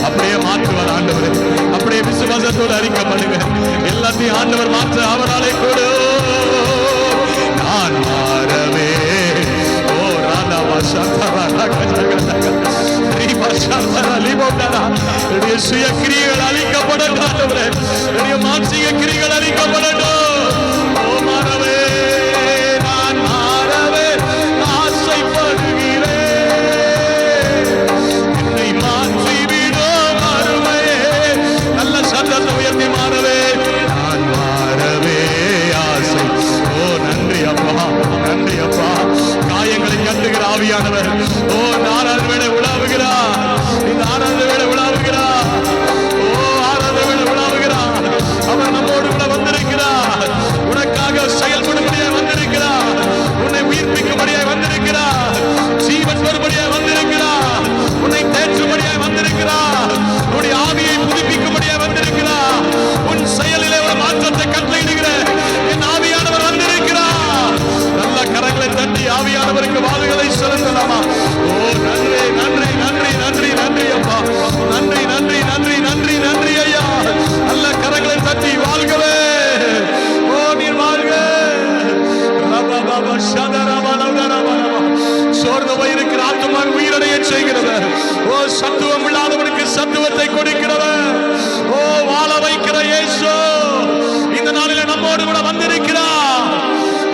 அப்படியே மாற்றுவார் ஆண்டவர். அப்படியே விசுவாசத்தோடு அறிக்கை பண்ணுங்க. எல்லாத்தையும் ஆண்டவர் மாற்ற அவராலே கூட நான் மாறவே. ஓ ராதா சுய கிரிகள் அழிக்கப்படட்டும். மானசீக கிரிகள் அழிக்கப்படட்டும். ஓ மாறவே நான் மாறவே ஆசைப்படுகிறேன். என்னை மாற்றிவிடும் அருமையே. நல்ல சத்தத்தை உயர்த்தி மாறவே நான் மாறவே ஆசை. ஓ நன்றி அப்பா, நன்றி அப்பா. காயங்களை கட்டுகிற ஆவியானவர் ஓ ஆராதனை வேளை உலாவுகிறார். இந்த ஆராதனை வேளை உலாவுகிறார். ஓ ஆராதனை வேளை உலாவுகிறார். அவர் நம்மோடு கூட வந்திருக்கிறார். உனக்காக செயல்படும்படியாய் வந்திருக்கிறார். உன்னை உயிர்ப்பிக்கும்படியாய் வந்திருக்கிறார். ஜீவன் வரும்படியாய் வந்திருக்கிறார். உன்னை தேற்றும்படியாய் வந்திருக்கிறார். உன்னுடைய ஆவியை புதுப்பிக்கும்படியாய் வந்திருக்கிறார். உன் செயலிலே ஒரு மாற்றத்தை கட்டளையிடுகிற என் ஆவியானவர் வந்திருக்கிறார். நல்ல கரங்களை தட்டி ஆவியானவருக்கு வாதுகளை செலுத்தலாமா? ஓ நன்றி நன்றி நன்றி நன்றி நன்றி அப்பா. நன்றி நன்றி நன்றி நன்றி நன்றி ஐயா. நல்ல கரங்களை தட்டி வாழ்கவே. ஓ நீர் வாழ்க. சோர்ந்து போயிருக்கிற ஆத்துமா உயிரடைய செய்கிறவர். ஓ சத்துவம் இல்லாதவனுக்கு சத்துவத்தை கொடுக்கிறவர். ஓ வாழ வைக்கிற இயேசு இந்த நாளில நம்மோடு கூட வந்திருக்கிறார்.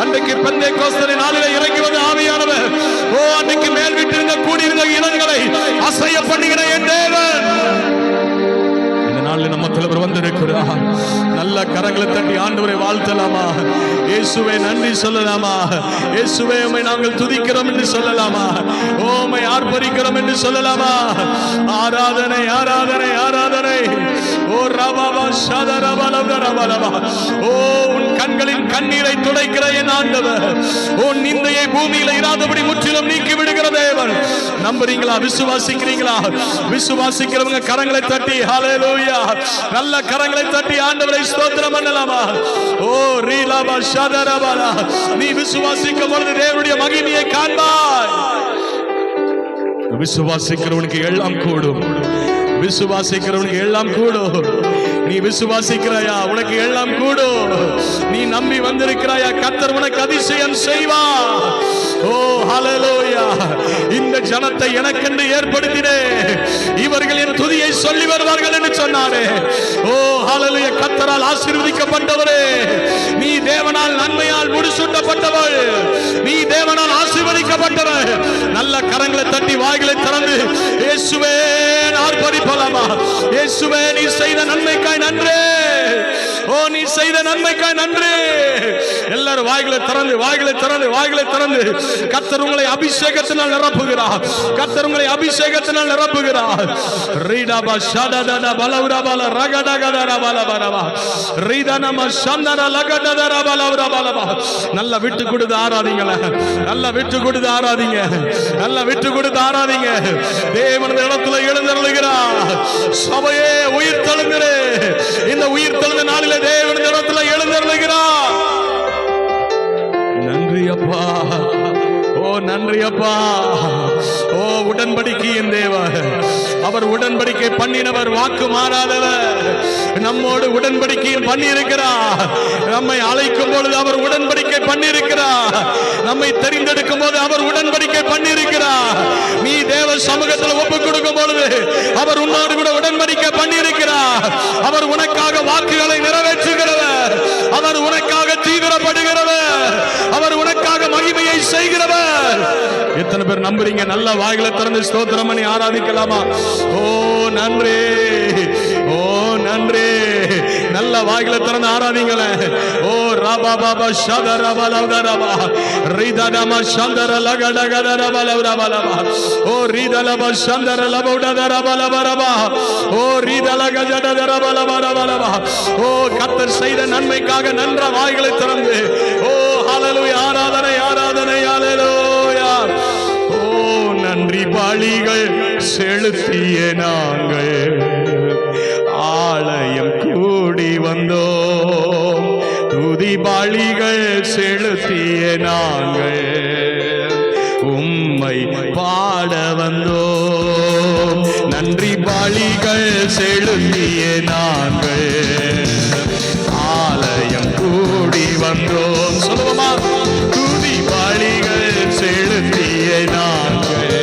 அன்றைக்கு பெந்தேகோஸ்தே நாளிலே இறங்கி வந்த ஆவியானவர் ஓ அன்றைக்கு மேல் வீட்டிலிருந்த கூடியிருந்த இனங்களை அசைய பண்ணுகிற என் தேவன் இந்த நாளில் நம்ம தலைவர் வந்திருக்கிறார். நல்ல கரங்களை தட்டி ஆண்டவரை வாழ்த்தலாமா? இயேசுவே நன்றி சொல்லலாமா? இயேசுவே உம்மை நாங்கள் துதிக்கிறோம் என்று சொல்லலாமா? ஓ உம்மை ஆர்ப்பரிக்கிறோம் என்று சொல்லலாமா? ஆராதனை ஆராதனை ஆராதனை. ஓ ரபபா ஷதரபலபரபலபா. ஓ உன் கண்களின் கண்ணீரை துடைக்கிற என் ஆண்டவர், உன் நிந்தையை பூமியில இராதபடி முற்றிலும் நீக்கி விடுகிற தேவன். நம்புறீங்களா? விசுவாசிக்கிறீங்களா? விசுவாசிக்கிறவங்க கரங்களை தட்டி ஹல்லேலூயா, நல்ல கரங்களை தட்டி ஆண்டவரை ஸ்தோத்திரம் பண்ணலாமா? ஓ ரீலாபா ஷதரபலா. நீ விசுவாசிக்கும் பொழுது தேவனுடைய மகிமையை காண்பாய். விசுவாசிக்கிறவனுக்கு எல்லாம் கூடும். விசுவாசிக்கிறவனுக்கு எல்லாம் கூடும். நீ விசுவாசிக்கிறாயா? உனக்கு எல்லாம் கூடும். நீ நம்பி வந்திருக்கிறாயா? கர்த்தர் உனக்கு அதிசயம் செய்வா. ஓ ஹல்லேலூயா. இந்த ஜனத்தை எனக்கென்று ஏற்படுத்தினே, இவர்கள் என் துதியை சொல்லி வருவார்கள் என்று சொன்னானே. ஓ ஹல்லேலூயா. கர்த்தரால் ஆசீர்வதிக்கப்பட்டவரே, நீ தேவனால் நன்மையால் முடிசூட்டப்பட்டவள், நீ தேவனால் ஆசீர்வதிக்கப்பட்டவள். நல்ல கரங்களை தட்டி வாய்களை திறந்து இயேசுவே ஆர்ப்பரிப்பலாமா? இயேசுவே நீ செய்த நன்மைக்காய் நன்றி. ஓ நீ செய்த நன்மைக்காய் நன்றி. எல்லாரும் வாய்களை திறந்து வாய்களை திறந்து வாய்களை திறந்து கர்த்தர் உங்களை அபிஷேகத்தினால் நிரப்புகிறார். கர்த்தர் உங்களை அபிஷேகத்தினால் நிரப்புகிறார். ரீடாபா ஷடடட பலவுரபல ரகடகதர பலபரபா ரீதனம சந்தர லகடதர பலவுரபலபா. நல்ல விட்டு கொடுத்து ஆராதிங்களே, நல்ல விட்டு கொடுத்து ஆராதிங்க, நல்ல விட்டு கொடுத்து ஆராதிங்க. தேவனுடைய இடத்துல எழுந்தருளுகிறார். சபையே உயிர் தெழுந்திரே. இந்த உயிர் தெழுந்த நாளிலே தேவனுடைய இடத்துல எழுந்தருளுகிறார். நன்றி அப்பா. ஓ நன்றி அப்பா. ஓ உடன்படிக்கையின் தேவன், அவர் உடன்படிக்கை பண்ணினவர், வாக்கு மாறாதவர். நம்மோடு உடன்படிக்கையில் பண்ணியிருக்கிறார். நம்மை அழைக்கும் பொழுது அவர் உடன்படிக்கை பண்ணியிருக்கிறார். நம்மை தெரிந்தெடுக்கும் போது அவர் உடன்படிக்கை பண்ணியிருக்கிறார். நீ தேவ சமூகத்தில் ஒப்புக் கொடுக்கும் பொழுது அவர் உன்னோடு கூட உடன்படிக்கை பண்ணியிருக்கிறார். அவர் உனக்காக வாக்குகளை நிறைவேற்றுகிறவர், அவர் உனக்காக தீவிரப்படுகிறவர், அவர் உனக்காக மகிமையை செய்கிறவர். எத்தனை பேர் நம்புறீங்க? நல்ல வாய்களை திறந்து ஸ்தோத்திரம் பண்ணி ஆராதிக்கலாமா? ஓ நன்றி, ஓ நன்றி. நல்ல வாய்களை திறந்து ஆராதிங்களே. ஓ ரபா பாபா ஷதர பலவரபா ரிதனம சந்தர லகடகதர பலவரபலபா. ஓ ரிதலப சந்தர லபவுடதர பலவரபா. ஓ ரிதலகஜடதர பலவரபலபா. ஓ கர்த்தர் செய்த நன்மைக்காக நன்ற வாய்களை திறந்து ஓ ஹல்லேலூயா, ஆராதனை ஆராதனை ஹல்லேலூயா. ஓ நன்றி பலிகள் செலுத்திய நாங்கள் ஆலயம் கூடி வந்தோம். துதி பலிகள் செலுத்திய நாங்கள் உம்மை பாட வந்தோம். நன்றி பலிகள் செலுத்திய நாங்கள் ஆலயம் கூடி வந்தோம். சொல்லுவோமா? துதி பலிகள் செலுத்திய நாங்கள்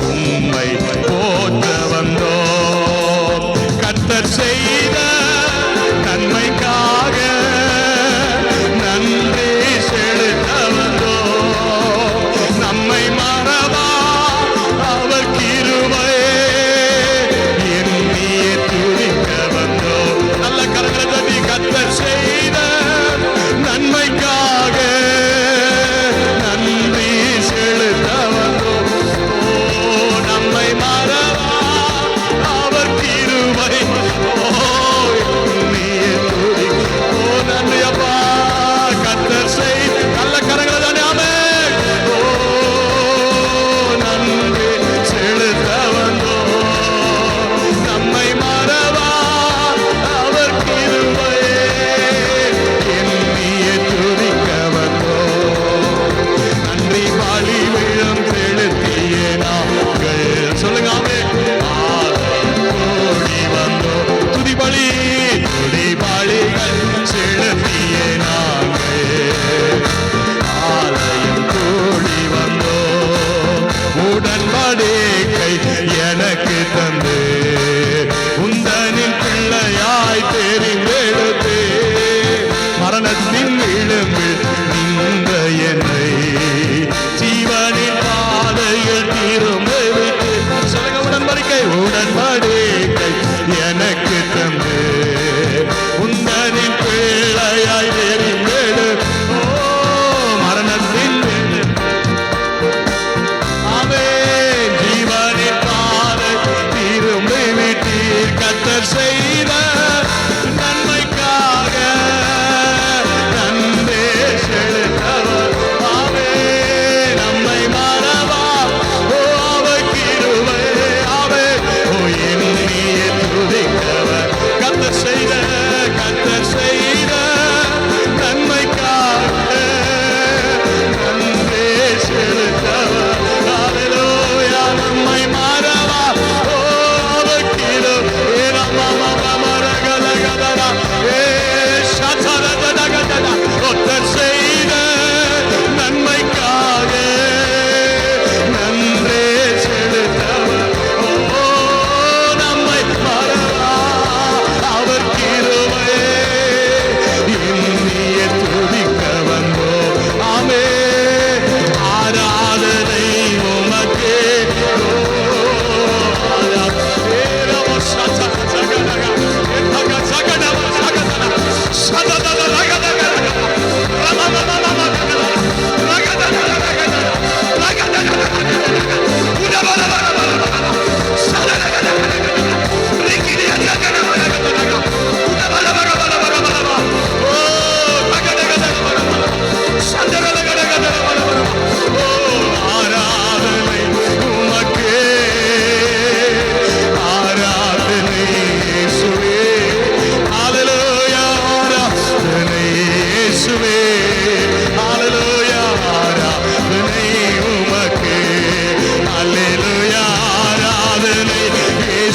உம்மை போற்ற வந்தோம். கர்த்தர் செய்த நன்மைக்காக நன்றி செலுத்த வந்தோம். நம்மை மறவா அவர் கிருபை எண்ணிய துதிக்க வந்தோம்.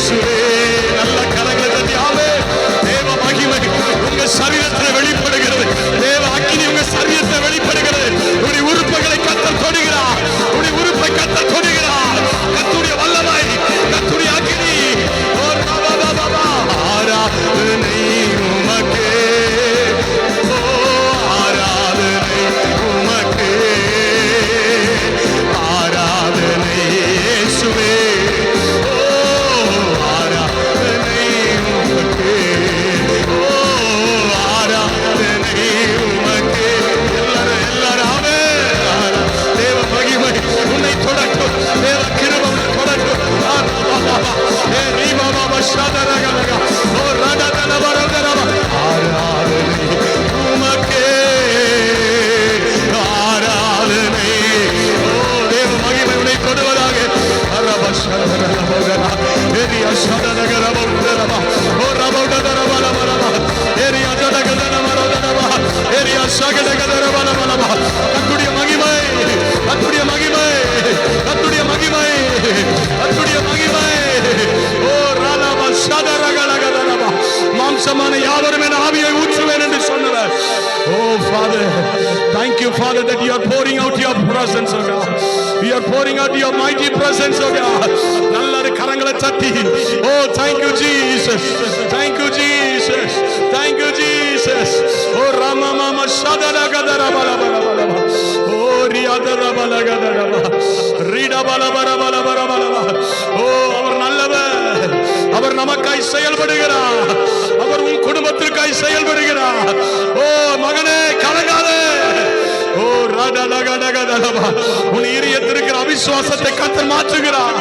இயேசுவே. நல்ல கரங்களை தட்டி ஆமென். தேவ மகிமை உங்க சரீரத்தில் வெளிப்படுகிறது. தேவ அக்கினி உங்க சரீரத்தில் வெளிப்படுகிறது. உடைய உறுப்புகளை கர்த்தர் தொடுகிறார். உடைய உறுப்பை கர்த்தர் தொடுகிறார். கர்த்தருடைய வல்லமை, கர்த்தருடைய அக்கினி. ஓ ரபா ரபா ஆராதனை உமக்கே. ஓ ஆராதனை உமக்கே. ஆராதனை இயேசுவே. ஓ ஆராதனை உமக்கே. ஓ ஆராதனை உமக்கே. எல்லாரும் ஆமென். தேவ மகிமை உன்னை தொடட்டும். தேவ கிருபை உன்னை தொடட்டும். ஏ ரீபா பாபா ஷதரகலக. ஓ ரடதன வரதரவ. ஆராதனை உமக்கே. ஆராதனை. ஓ தேவ மகிமை உன்னை தொடுவதாக. அரப ஷதரகலக. ஏரியா ஷதரகலக. ஓ ரபதரவலவலவ. ஏரியா ஜடகதனவரதனவ. ஏரியா ஷகடகதரவலவலவ. கர்த்தருடைய மகிமை, கர்த்தருடைய மகிமை, கர்த்தருடைய மகிமை, கர்த்தருடைய மகிமை. ஓ ரலப ஷதரகலகதரவ. மாம்சமான யாவரும் என் ஆவியை ஊற்றுவேன் என்று சொன்னவர். Oh Father, thank you Father that you are pouring out your presence, oh God. You are pouring out your mighty presence, oh God. நல்ல கரங்களை தட்டி. Oh thank you Jesus, thank you Jesus, thank you Jesus. Oh Rama Mama Shadaragadara Balabalaba. Oh Riyadara Balagadara. Rida Balabara Balabara. Oh அவர் நல்லவர். அவர் நமக்காய் செயல்படுகிறார். அவர் உன் குடும்பத்திற்காய் செயல்படுகிறார். ஓ மகனே கலங்காதே. ஓ ரடலகடகதலபா. உன் இதயத்திற்கு அவிசுவாசத்தை கர்த்தர் மாற்றுகிறார்.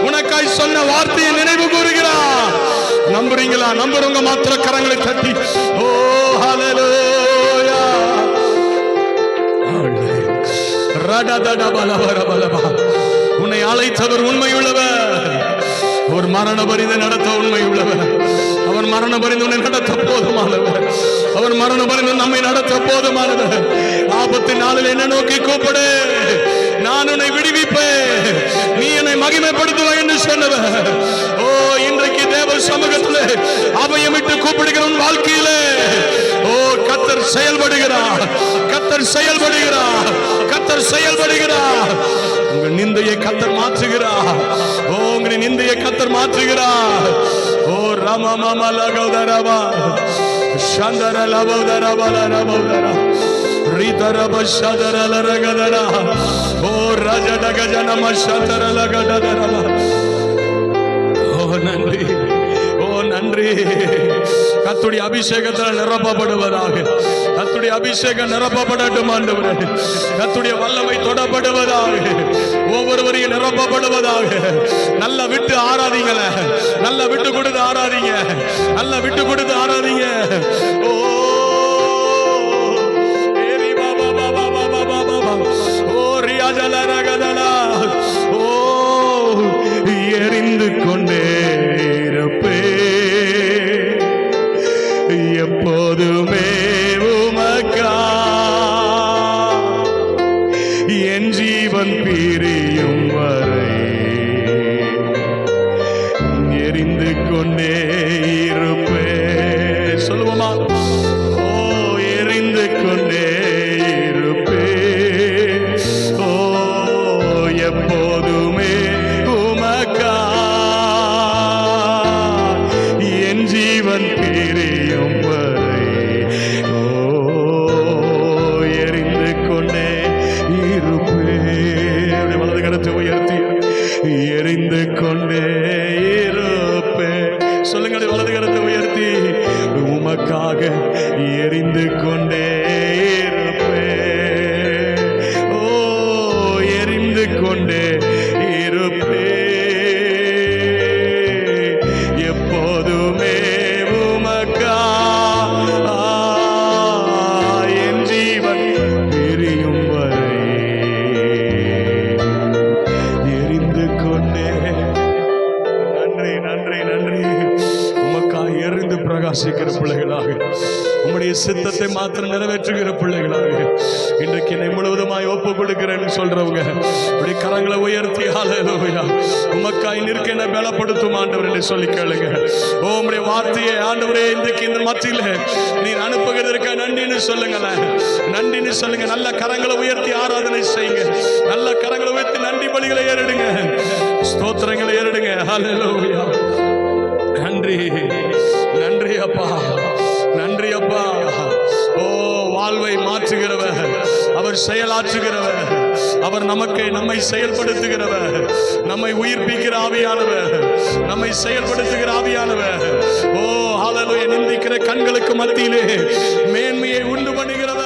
உனக்காய் சொன்ன வார்த்தையை நினைவு கூறுகிறார். நம்புறீங்களா? நம்புறவங்க மாத்திர கரங்களை தட்டி. ஓ ஹalleluya. ரடதடபலபலபலபா. உன்னை அழைத்தவர் உண்மையுள்ளவர். ஒரு மரண பரிந்து நடத்த உண்மை உள்ளவர். அவர் மரண பரிந்து உன்னை நடத்த போதுமானவர். அவர் மரண பரிந்து நம்மை நடத்த போதுமானவர். ஆபத்து நாளில் என்ன நோக்கி கூப்பிடு, நான் உன்னை விடுவிப்பேன், நீ என்னை மகிமைப்படுத்துவாய் என்று சொன்னவர். ஓ இன்றைக்கு தேவ சமூகத்திலே அபயமிட்டு கூப்பிடுகிற உன் வாழ்க்கையிலே ஓ கர்த்தர் செயல்படுகிறார். கர்த்தர் செயல்படுகிறார். கர்த்தர் செயல்படுகிறார். உங்கள் நிந்தையை கர்த்தர் மாற்றுகிறார். ஓ உங்கள் நிந்தையை கர்த்தர் மாற்றுகிறார். ஓ ராமா மாமா லகோதரபா சந்தர லபோதரபல ரபோதரா ரிதரப சதர லரகதரா. ஓ ரஜடகஜனம சதர லகதரபா. ஓ நன்றி, ஓ நன்றி. கர்த்தருடைய அபிஷேகத்தால் நிரப்பப்படுவதாக. கர்த்தருடைய அபிஷேகம் நிரப்பப்படட்டும் ஆண்டவரே. கர்த்தருடைய வல்லமை தொடப்படுவதாக. ஒவ்வொருவரையும் நிரப்பப்படுவதாக. நல்லா விட்டு ஆராதிங்கள. நல்லா விட்டு கொடுத்து ஆராதிங்க. நல்லா விட்டு கொடுத்து ஆராதிங்க. ஓ ஏரி பாபா பாபா பாபா பாபா. ஓ ரியாஜல ரகதலா. ஓ எரிந்து கொண்டே இருப்பே எப்போதுமே உமக்கா. என் ஜீவன் பிரியும் வரை எரிந்து கொண்டே இருப்பே. சொல்லுவோமா? ஓ எரிந்து கொண்டே இருப்பே. ஓ எப்போதுமே உமக்கா. என் ஜீவன் பிரியும் வரை ஓ எரிந்து கொண்டே இருப்பே. வலது கரத்தை உயர்த்தி எரிந்து கொண்டே இருப்பே. சொல்லுங்க, வலது கரத்தை உயர்த்தி உமக்காக எரிந்து கொண்டே இருப்பே. ஓ எரிந்து கொண்டே இருப்பே எப்போதுமே உம பிரகாசிக்கிற பிள்ளைகளாக, உம்முடைய சித்தத்தை மாத்திரம் நிறைவேற்றுகிற பிள்ளைகளாக இன்றைக்கு என்னை முழுவதுமாய் ஒப்பு கொடுக்கிறேன்னு சொல்றவங்க இப்படி கரங்களை உயர்த்தி ஹல்லேலூயா உமக்காய் நிற்க என்னை பலப்படுத்தும் ஆண்டவர் என்று சொல்லி கேளுங்க. ஓ உம்முடைய வார்த்தையை ஆண்டவரே இன்றைக்கு இந்த மத்தியில நீர் அனுப்புகிறதற்காக நன்றின்னு சொல்லுங்களேன். நன்றின்னு சொல்லுங்க. நல்ல கரங்களை உயர்த்தி ஆராதனை செய்யுங்க. நல்ல கரங்களை உயர்த்தி நன்றி பலிகளை ஏறிடுங்க. ஸ்தோத்திரங்களை ஏறிடுங்க. ஹல்லேலூயா. நன்றி நன்றி அப்பா, நன்றி அப்பா. ஓ வாழ்வை மாற்றுகிறவர், அவர் செயலாற்றுகிறவர், அவர் நம்மை செயல்படுத்துகிறவர், நம்மை உயிர்ப்பிக்கிற ஆவியானவர், நம்மை செயல்படுத்துகிற ஆவியானவர். ஓ ஹல்லேலூயா. நிந்திக்கிற கண்களுக்கு மத்தியிலே மேன்மையை உண்டு பண்ணுகிறவர்.